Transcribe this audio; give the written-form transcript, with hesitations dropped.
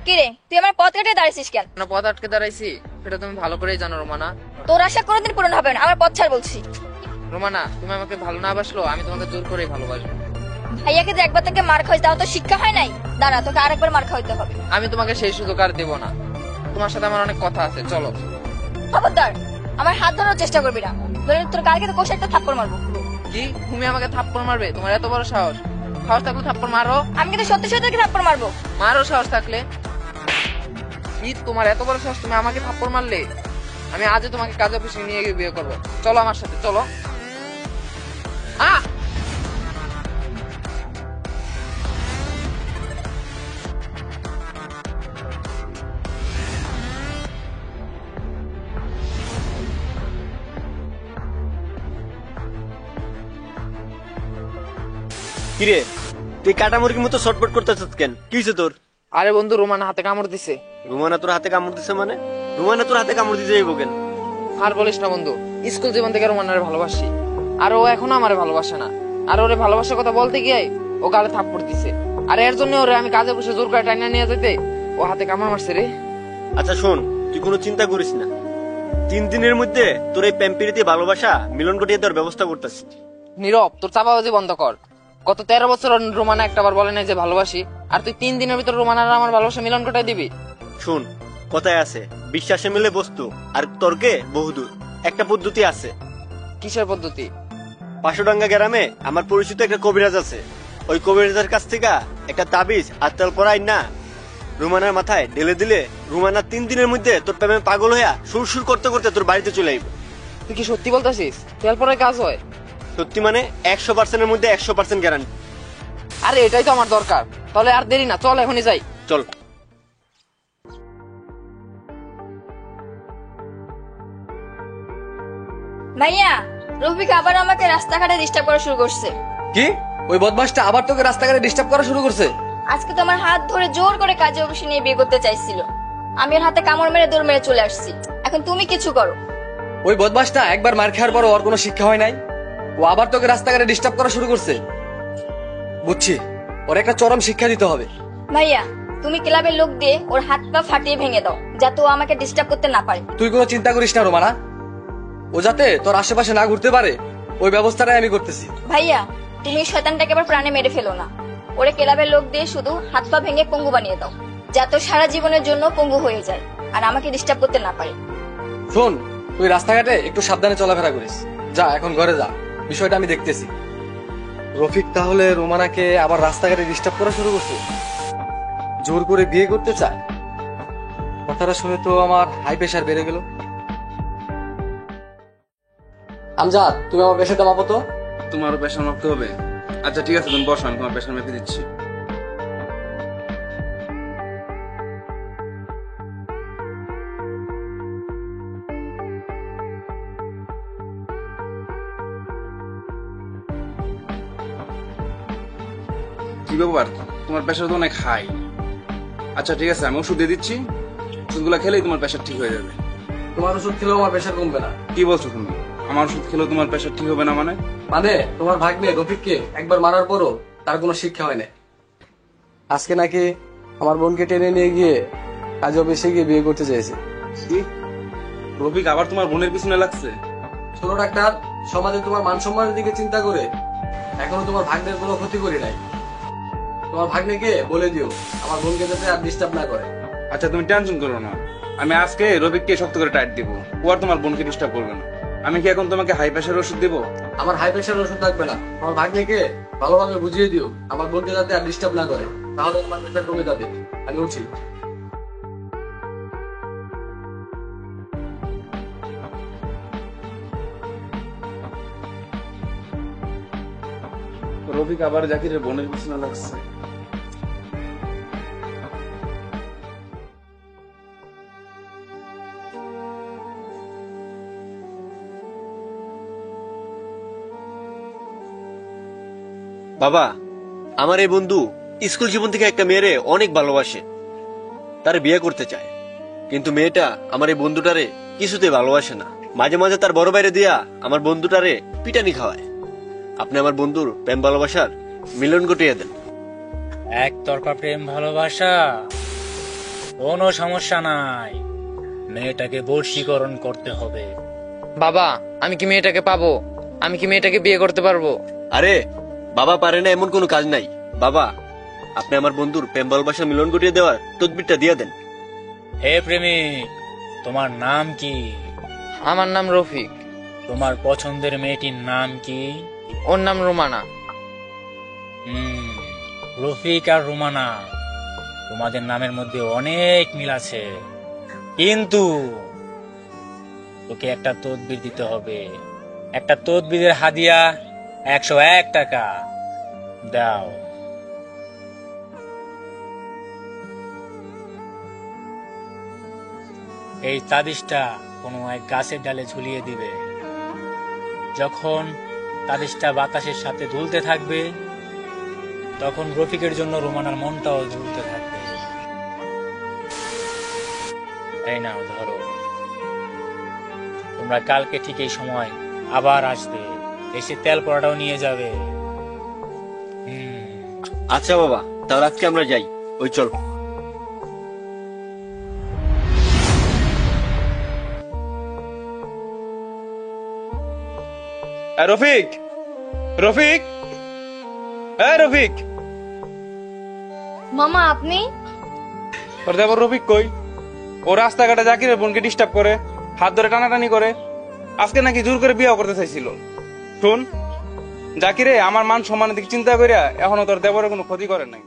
কিরে তুই আমার পথ কেটে দাঁড়াইছিস কেন? না পথ আটকে দাঁড়াইছি সেটা তুমি ভালো করেই জানো রোমানা। তোর আশা কোনোদিন পূরণ হবে না, আমার পথ ছাড় বলছি। রোমানা তুমি আমাকে ভালো না বাসলো, আমি তোমাকে জোর করেই ভালোবাসবো। ভাইয়াকে যে একবার থেকে মার খাইতে তাও তো শিক্ষা হয় নাই। দাঁড়া, তোকে আরেকবার মার খাইতে হবে। আমি তোমাকে সেই সুযোগ আর দেবো না, তোমার সাথে আমার অনেক কথা আছে, চলো। খবরদার আমার হাত ধরার চেষ্টা করবি না, নইলে তোর কালকে তো কষে একটা থাপ্পড় মারবো। কি তুমি আমাকে থাপ্পড় মারবে? তোমার এত বড় সাহস? সাহস থাকলে থাপ্পড় মারো। আমি কিন্তু সত্যি সত্যি তোকে থাপ্পড় মারবো। মারো সাহস থাকলে। কি তোমার এত বড় সাহস, তুমি আমাকে থাপ্পড় মারলে? আমি আজই তোমাকে কাজে অফিসে নিয়ে গিয়ে বিয়ে করবো, চলো আমার সাথে চলো। কিরে তুই কাটা মুরগির মতো শর্টপট করতেছিস কেন? কি হয়েছে তোর? আরে বন্ধু রোমানা হাতে কামড় দিছে। রুমানা তোর হাতে কামড় দিছে মানে? রুমানা তোর হাতে কামড় দিতে যাইব কেন? আর বলিস না বন্ধু, স্কুল জীবন থেকে রোমানারে ভালোবাসি, আর ও এখনো আমারে ভালোবাসে না। আর ওরে ভালোবাসার কথা বলতে গিয়ে ও গালে থাপ্পড় দিছে, আর এর জন্য ওরে আমি কাজে বসে জোর করে টাইনা নিয়ে যেতে ও হাতে কামড় মারছে রে। আচ্ছা শোন, তুই কোনো চিন্তা করিস না, 3 দিনের মধ্যে তোর এই প্রেমপ্রীতি ভালোবাসা মিলন ঘটিয়ে দেওয়ার ব্যবস্থা করতেছি। নীরব, তোর চাপাবাজি বন্ধ কর। গত 13 বছর রোমানা একটাবার বলে নাই যে ভালোবাসি, আর তুই 3 দিনের ভিতর রোমানার আমার ভালোবাসা মিলন ঘটাই দিবি? শোন, কথায় আছে বিশ্বাসে মিলে বস্তু আর তর্কে বহুদূর। একটা পদ্ধতি আছে। কিসের পদ্ধতি? পাশোডাঙ্গা গ্রামে আমার পরিচিত একটা কবিরাজ আছে। ওই কবিরাজের কাছ থেকে একটা তাবিজ আর তেল পরাই না রুমানার মাথায় ঢেলে দিলে রুমানা 3 দিনের মধ্যে তোর প্রেমে পাগল হইয়া সুর করতে করতে তোর বাড়িতে চলে আইব। তুই কি সত্যি বলতেছিস? তেল পরে কাজ হয়? সত্যি মানে 100%-এর মধ্যে 100% গ্যারান্টি। আরে এটাই তো আমার দরকার, তাহলে আর দেরি না, চল এখনই যাই। চল। ভাইয়া রফিক আবার আমাকে রাস্তাঘাটে ডিস্টার্ব করা শুরু করছে। কি? ওই বদমাসটা আবার তোকে রাস্তাঘাটে ডিস্টার্ব করা শুরু করছে? আজকে তো আমার হাত ধরে জোর করে কাজে অফিসে নিয়ে বিয়ে করতে চাইছিল, আমি ওর হাতে কামড় মেরে দৌড় মেরে চলে আসছি। এখন তুমি কিছু করো। ওই বদমাসটা একবার মার খাওয়ার পর ওর কোনো শিক্ষা হয় নাই, ও আবার তোকে রাস্তাঘাটে ডিস্টার্ব করা শুরু করছে। বুঝছি, ওর একটা চরম শিক্ষা দিতে হবে। ভাইয়া তুমি ক্লাবের লোক দিয়ে ওর হাত পা ফাটিয়ে ভেঙে দাও, যাতে ও আমাকে ডিস্টার্ব করতে না পারে। তুই কোনো চিন্তা করিস না রোমানা, ও যাতে তোর আশেপাশে না ঘুরতে পারে ওই ব্যবস্থাটাই আমি করতেছি। ভাইয়া তুমি শয়তানটাকে আবার প্রাণে মেরে ফেলো না, ওরে ক্লাবের লোক দিয়ে শুধু হাত পা ভেঙে পঙ্গু বানিয়ে দাও, যাতে সারা জীবনের জন্য পঙ্গু হয়ে যায় আর আমাকে ডিস্টার্ব করতে না পারে। শোন, তুই রাস্তাঘাটে একটু সাবধানে চলাফেরা করিস। যা এখন ঘরে যা, বিষয়টা আমি দেখতেছি। রফিক তাহলে রোমানাকে আবার রাস্তাঘাটে ডিস্টার্ব করা শুরু করছে, জোর করে বিয়ে করতে চায়। কথাটা শুনে তো আমার হাই প্রেশার বেড়ে গেল। আমজাদ, তুমি আমার প্রেশারটা মাপো তো। তোমারও প্রেশার মাপতে হবে? আচ্ছা ঠিক আছে, তুমি বসো, আমি তোমার প্রেশার মেপে দিচ্ছি। কি ব্যাপার, তোমার প্রেশার তো অনেক হাই। আচ্ছা ঠিক আছে, আমি ওষুধ দিয়ে দিচ্ছি, ওষুধগুলো খেলেই তোমার প্রেশার ঠিক হয়ে যাবে। তোমার ওষুধ খেলেও আমার প্রেশার কমবে না? কি বলছো তুমি? আমার ওষুধ খেলেও তোমার প্রেশার ঠিক হবে না মানে? মানে তোমার ভাগ্নে রফিককে একবার মারার পরও তার কোনো শিক্ষা হয় না। আজকে নাকি আমার বোনকে টেনে নিয়ে গিয়ে কাজে অফিসে গিয়ে বিয়ে করতে চাইছে। কি? রফিক আবার তোমার বোনের পিছনে লাগছে? ছোট ডাক্তার, সমাজে তোমার মান সম্মানের দিকে চিন্তা করে এখনো তোমার ভাগ্নের কোনো ক্ষতি করি নাই। তোমার ভাগ্নেকে বলে দিও আমার বোনকে যাতে আর ডিস্টার্ব না করে। আচ্ছা তুমি টেনশন করো না, আমি আজকে রফিককে শক্ত করে টাইট দিব, ও আর তোমার বোনকে ডিস্টার্ব করবে না। আমি কি এখন তোমাকে হাই প্রেশার ওষুধ দিব? আমার হাই প্রেশার ওষুধ লাগবে না, আমার ভাগ্নেকে ভালোভাবে বুঝিয়ে দিও আমার বোনকে যাতে আর ডিস্টার্ব না করে, তাহলে তোমার প্রেশার কমে যাবে। আমি উঠছি। রফিক আবার জাকিরের বোনের পিছনে লাগছে। বাবা, আমার এই বন্ধু স্কুল জীবন থেকে একটা মেয়েরে অনেক ভালোবাসে, তার বিয়ে করতে চায়, কিন্তু মেয়েটা আমার এই বন্ধুটারে কিছুতে ভালোবাসে না। মাঝে মাঝে তার বড় বাইরে দিয়া আমার বন্ধুটারে পিটানি খাওয়ায়। আপনি আমার বন্ধুর প্রেম ভালোবাসার মিলন ঘটিয়ে দেন। একতরফা প্রেম ভালোবাসা কোনো সমস্যা নাই, মেয়েটাকে বশীকরণ করতে হবে। বাবা, আমি কি মেয়েটাকে পাবো? আমি কি মেয়েটাকে বিয়ে করতে পারবো? আরে বাবা, পারে না এমন কোনো কাজ নাই। বাবা, আপনি আমার বন্ধুর প্রেম ভালোবাসা মিলন ঘটিয়ে দেওয়ার তদবিরটা দিয়ে দেন। হে প্রেমিক, তোমার নাম কি? আমার নাম রফিক। তোমার পছন্দের মেয়েটির নাম কি? ওর নাম রোমানা। রফিক আর রুমানা, তোমাদের নামের মধ্যে অনেক মিল আছে, কিন্তু তোকে একটা তদবির দিতে হবে। একটা তদবিরের হাদিয়া 101 টাকা দাও। এই তাবিজটা কোনো এক গাছের ডালে ঝুলিয়ে দিবে। যখন তাবিজটা বাতাসের সাথে দুলতে থাকবে, তখন রফিকের জন্য রোমানার মনটাও দুলতে থাকবে। এই নাও ধরো, তোমরা কালকে ঠিক এই সময় আবার আসবে, এসে তেল পড়াটাও নিয়ে যাবে। আচ্ছা বাবা, তাহলে আজকে আমরা যাই। ওই চল। রফিক, রফিক, রফিক, মামা আপনি? ওর দেবর রফিক কই? ও রাস্তাঘাটে জাকিরের বোনকে ডিস্টার্ব করে, হাত ধরে টানাটানি করে। আজকে নাকি জোর করে বিয়ে করতে চাইছিল। শুন জাকিরে, আমার মান সম্মানের দিকে চিন্তা করিয়া এখনো তোর দেবরের কোনো ক্ষতি করে নাই।